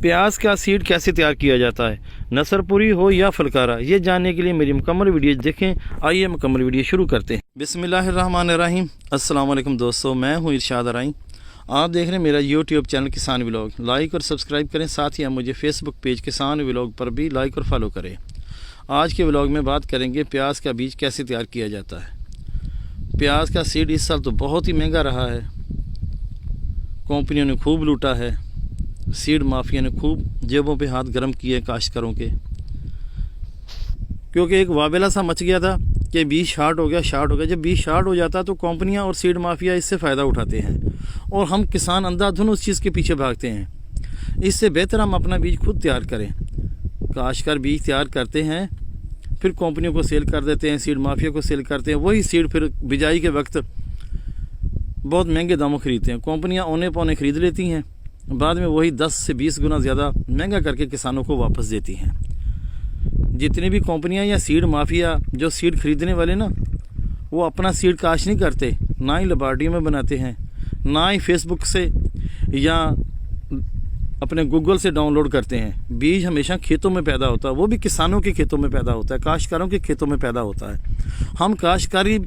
प्याज का सीड कैसे तैयार किया जाता है, नसरपुरी हो या फलकारा, ये जानने के लिए मेरी मुकम्मल वीडियो देखें। आइए मुकम्मल वीडियो शुरू करते हैं। बिस्मिल्लाहिर्रहमानिर्रहीम। अस्सलाम वालेकुम दोस्तों, मैं हूँ इरशाद अराई। आप देख रहे हैं मेरा यूट्यूब चैनल किसान व्लॉग। लाइक और सब्सक्राइब करें, साथ ही आप मुझे फेसबुक पेज किसान व्लॉग पर भी लाइक और फॉलो करें। आज के व्लॉग में बात करेंगे प्याज का बीज कैसे तैयार किया जाता है। प्याज का सीड इस साल तो बहुत ही महंगा रहा है, कंपनियों ने खूब लूटा है, सीड माफिया ने खूब जेबों पे हाथ गर्म किए काश्तकारों के, क्योंकि एक वाबेला सा मच गया था कि बीज शार्ट हो गया। जब बीज शार्ट हो जाता तो कंपनियां और सीड माफिया इससे फ़ायदा उठाते हैं और हम किसान अंधाधुन उस चीज़ के पीछे भागते हैं। इससे बेहतर हम अपना बीज खुद तैयार करें। काश्तकार बीज तैयार करते हैं, फिर कंपनियों को सेल कर देते हैं, सीड माफिया को सेल करते हैं। वही सीड फिर बिजाई के वक्त बहुत महंगे दामों खरीदते हैं। कंपनियां औने पौने खरीद लेती हैं, बाद में वही 10 से 20 गुना ज़्यादा महंगा करके किसानों को वापस देती हैं। जितनी भी कंपनियां या सीड माफिया जो सीड खरीदने वाले ना, वो अपना सीड काश नहीं करते, ना ही लेबॉर्ट्रियों में बनाते हैं, ना ही फेसबुक से या अपने गूगल से डाउनलोड करते हैं। बीज हमेशा खेतों में पैदा होता है, वो भी किसानों के खेतों में पैदा होता है, काश्तकारों के खेतों में पैदा होता है। हम काश्तकारी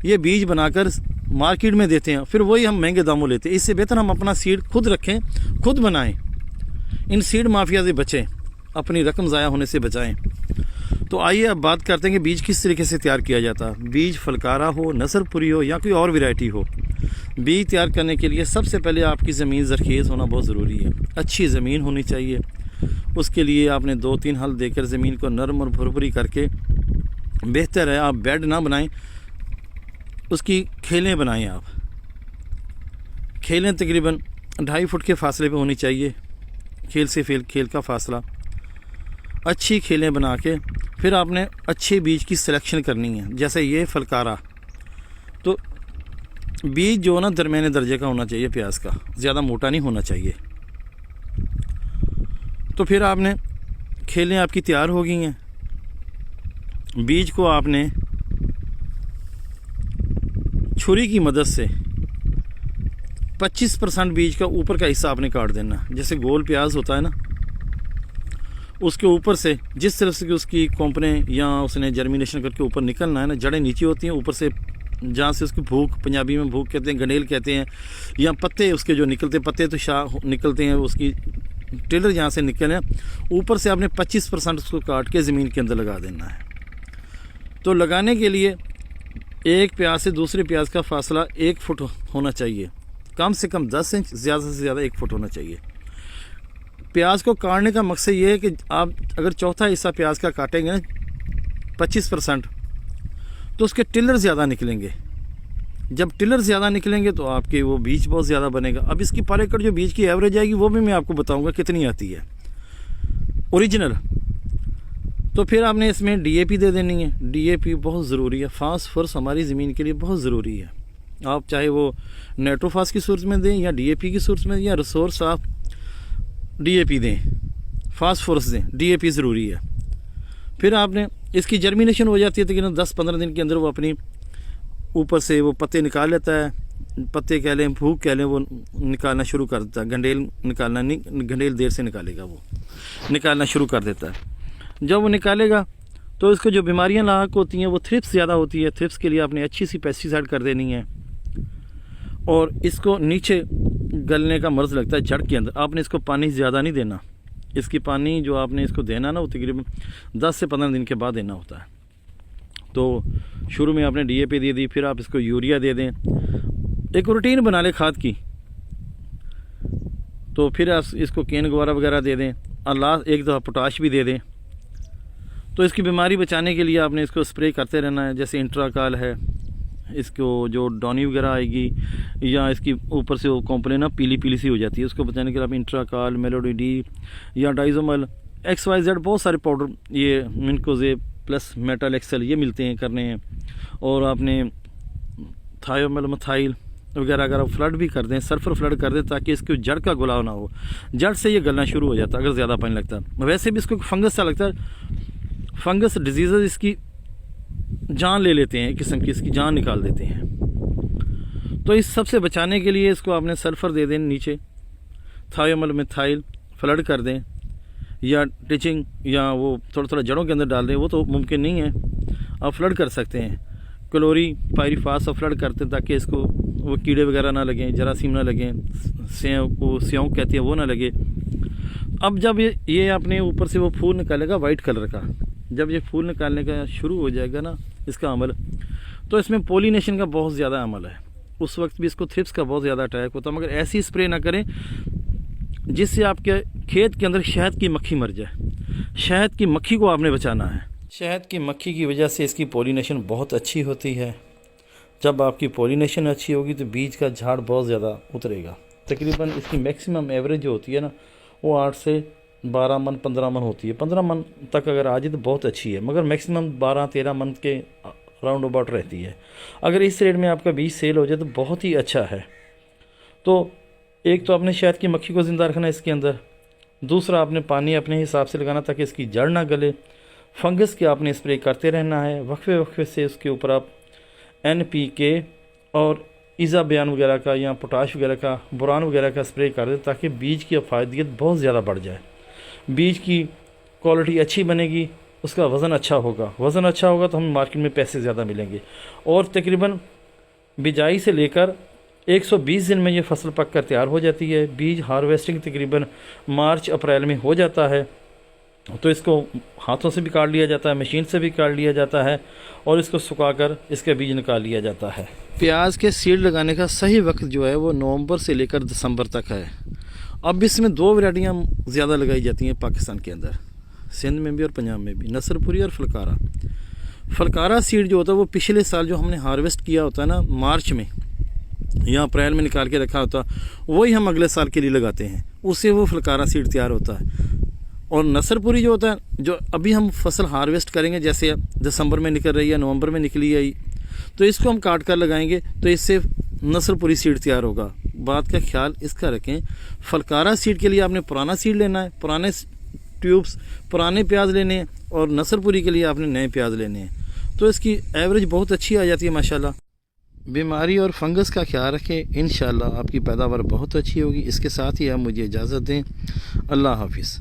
ये बीज बनाकर मार्केट में देते हैं, फिर वही हम महंगे दामों लेते हैं। इससे बेहतर हम अपना सीड खुद रखें, खुद बनाएं, इन सीड माफिया से बचें, अपनी रकम ज़ाया होने से बचाएं। तो आइए अब बात करते हैं कि बीज किस तरीके से तैयार किया जाता है। बीज फलकारा हो, नसरपुरी हो या कोई और वैरायटी हो, बीज तैयार करने के लिए सबसे पहले आपकी ज़मीन ज़रखेज़ होना बहुत ज़रूरी है। अच्छी ज़मीन होनी चाहिए। उसके लिए आपने 2-3 हल देकर ज़मीन को नरम और भुरभुरी करके, बेहतर है आप बेड ना बनाएं, उसकी खेलें बनाएं। आप खेलें तकरीबन 2.5 फुट के फासले पे होनी चाहिए, खेल से खेल का फासला। अच्छी खेलें बना के फिर आपने अच्छे बीज की सिलेक्शन करनी है। जैसे ये फलकारा, तो बीज जो ना दरमियाने दर्जे का होना चाहिए, प्याज का ज़्यादा मोटा नहीं होना चाहिए। तो फिर आपने खेलें आपकी तैयार हो गई हैं, बीज को आपने छुरी की मदद से 25% बीज का ऊपर का हिस्सा आपने काट देना। जैसे गोल प्याज होता है ना, उसके ऊपर से जिस तरफ से उसकी कोंपने या उसने जर्मिनेशन करके ऊपर निकलना है ना, जड़ें नीचे होती हैं, ऊपर से जहाँ से उसकी भूख, पंजाबी में भूख कहते हैं, गंडेल कहते हैं, या पत्ते उसके जो निकलते, पत्ते तो शाह निकलते हैं, उसकी टेलर जहाँ से निकले, ऊपर से आपने 25% उसको काट के ज़मीन के अंदर लगा देना है। तो लगाने के लिए एक प्याज से दूसरे प्याज का फासला 1 फुट होना चाहिए, कम से कम 10 इंच, ज़्यादा से ज़्यादा 1 फुट होना चाहिए। प्याज को काटने का मकसद ये है कि आप अगर चौथा हिस्सा प्याज का काटेंगे ना 25%, तो उसके टिलर ज़्यादा निकलेंगे। जब टिलर ज़्यादा निकलेंगे तो आपके वो बीज बहुत ज़्यादा बनेगा। अब इसकी पर एकड़ जो बीज की एवरेज आएगी वो भी मैं आपको बताऊँगा कितनी आती है ओरिजिनल। तो फिर आपने इसमें डीएपी दे देनी है। डीएपी बहुत ज़रूरी है, फास्फोरस हमारी ज़मीन के लिए बहुत ज़रूरी है। आप चाहे वो नाइट्रोफास की सूरत में दें या डीएपी की सूरत में, या रिसोर्स आप डीएपी दें, फास्फोरस दें, डीएपी ज़रूरी है। फिर आपने इसकी जर्मिनेशन हो जाती है तकरीबन 10-15 दिन के अंदर, वो अपनी ऊपर से वो पत्ते निकाल लेता है, पत्ते कह लें, भूख कह लें, वो निकालना शुरू कर देता है। गंडेल निकालना नहीं, गंडेल देर से निकालेगा, वो निकालना शुरू कर देता है। जब वो निकालेगा तो इसको जो बीमारियां लाक होती हैं वो थ्रिप्स ज़्यादा होती है। थ्रिप्स के लिए आपने अच्छी सी पेस्टिसाइड कर देनी है, और इसको नीचे गलने का मर्ज लगता है जड़ के अंदर। आपने इसको पानी ज़्यादा नहीं देना, इसकी पानी जो आपने इसको देना ना वो तकरीबन 10 से 15 दिन के बाद देना होता है। तो शुरू में आपने डीएपी दे दी, फिर आप इसको यूरिया दे दें, एक रूटीन बना ले खाद की। तो फिर आप इसको केन गवारा वगैरह दे दें, और लास्ट एक दफ़ा पोटाश भी दे दें। तो इसकी बीमारी बचाने के लिए आपने इसको स्प्रे करते रहना है। जैसे इंट्राकाल है, इसको जो डॉनी वगैरह आएगी, या इसकी ऊपर से वो कॉम्प्लेन ना पीली पीली सी हो जाती है, उसको बचाने के लिए आप इंट्राकाल, मेलोडी डी या डाइजोमल, XYZ बहुत सारे पाउडर, ये मिनकोजे प्लस मेटल एक्सेल ये मिलते हैं करने हैं। और आपने थायोमल मिथाइल वगैरह अगर आप फ्लड भी कर दें, सल्फर फ्लड कर दें, ताकि इसकी जड़ का गुलाव ना हो। जड़ से ये गलना शुरू हो जाता है अगर ज़्यादा पानी लगता है। वैसे भी इसको फंगस सा लगता है, फंगस डिजीज़ इसकी जान ले लेते हैं, एक किस्म की इसकी जान निकाल देते हैं। तो इस सब से बचाने के लिए इसको आपने सल्फ़र दे दें नीचे, थायोमल मिथाइल फ्लड कर दें या टिचिंग या वो थोड़ा थोड़ा जड़ों के अंदर डाल दें, वो तो मुमकिन नहीं है। आप फ्लड कर सकते हैं, क्लोरी पायरीफास और फ्लड करते हैं ताकि इसको वो कीड़े वगैरह ना लगें, जरासीम ना लगें, स्योंक कहती है वो ना लगे। अब जब ये आपने ऊपर से वो फूल निकालेगा वाइट कलर का, जब ये फूल निकालने का शुरू हो जाएगा ना इसका अमल, तो इसमें पोलिनेशन का बहुत ज़्यादा अमल है। उस वक्त भी इसको थ्रिप्स का बहुत ज़्यादा अटैक होता है, मगर ऐसी स्प्रे ना करें जिससे आपके खेत के अंदर शहद की मक्खी मर जाए। शहद की मक्खी को आपने बचाना है। शहद की मक्खी की वजह से इसकी पोलिनेशन बहुत अच्छी होती है। जब आपकी पोलिनेशन अच्छी होगी तो बीज का झाड़ बहुत ज़्यादा उतरेगा। तकरीबन इसकी मैक्सिमम एवरेज जो होती है ना वो 8 से 12 मन 15 मन होती है। 15 मन तक अगर आ जाए तो बहुत अच्छी है, मगर मैक्सिमम 12-13 मन के राउंड अबाउट रहती है। अगर इस रेट में आपका बीज सेल हो जाए तो बहुत ही अच्छा है। तो एक तो आपने शहद की मक्खी को ज़िंदा रखना है इसके अंदर, दूसरा आपने पानी अपने हिसाब से लगाना ताकि इसकी जड़ ना गले। फंगस के आपने स्प्रे करते रहना है, वक्फे वक्फे से उसके ऊपर आप NPK और इज़ा बयान वगैरह का या पोटाश वगैरह का, बोरान वगैरह का स्प्रे कर दें ताकि बीज की अफादियत बहुत ज़्यादा बढ़ जाए। बीज की क्वालिटी अच्छी बनेगी, उसका वज़न अच्छा होगा। वज़न अच्छा होगा तो हमें मार्केट में पैसे ज़्यादा मिलेंगे। और तकरीबन बिजाई से लेकर 120 दिन में ये फसल पक कर तैयार हो जाती है। बीज हार्वेस्टिंग तकरीबन मार्च अप्रैल में हो जाता है। तो इसको हाथों से भी काट लिया जाता है, मशीन से भी काट लिया जाता है और इसको सुखाकर इसका बीज निकाल लिया जाता है। प्याज के सीड लगाने का सही वक्त जो है वो नवंबर से लेकर दिसंबर तक है। अब इसमें 2 वैरायटियाँ ज़्यादा लगाई जाती हैं पाकिस्तान के अंदर, सिंध में भी और पंजाब में भी, नसरपुरी और फलकारा। फलकारा सीड जो होता है वो पिछले साल जो हमने हार्वेस्ट किया होता है ना मार्च में या अप्रैल में निकाल के रखा होता, वही हम अगले साल के लिए लगाते हैं, उससे वो फलकारा सीड तैयार होता है। और नसरपुरी जो होता है जो अभी हम फसल हार्वेस्ट करेंगे, जैसे दिसंबर में निकल रही है, नवंबर में निकली आई, तो इसको हम काट कर लगाएंगे तो इससे नसरपुरी सीड तैयार होगा। बात का ख्याल इसका रखें, फलकारा सीड के लिए आपने पुराना सीड लेना है, पुराने ट्यूब्स, पुराने प्याज लेने हैं, और नसरपुरी के लिए आपने नए प्याज लेने हैं। तो इसकी एवरेज बहुत अच्छी आ जाती है माशाल्लाह। बीमारी और फंगस का ख्याल रखें, इंशाल्लाह आपकी पैदावार बहुत अच्छी होगी। इसके साथ ही आप मुझे इजाज़त दें। अल्लाह हाफिज़।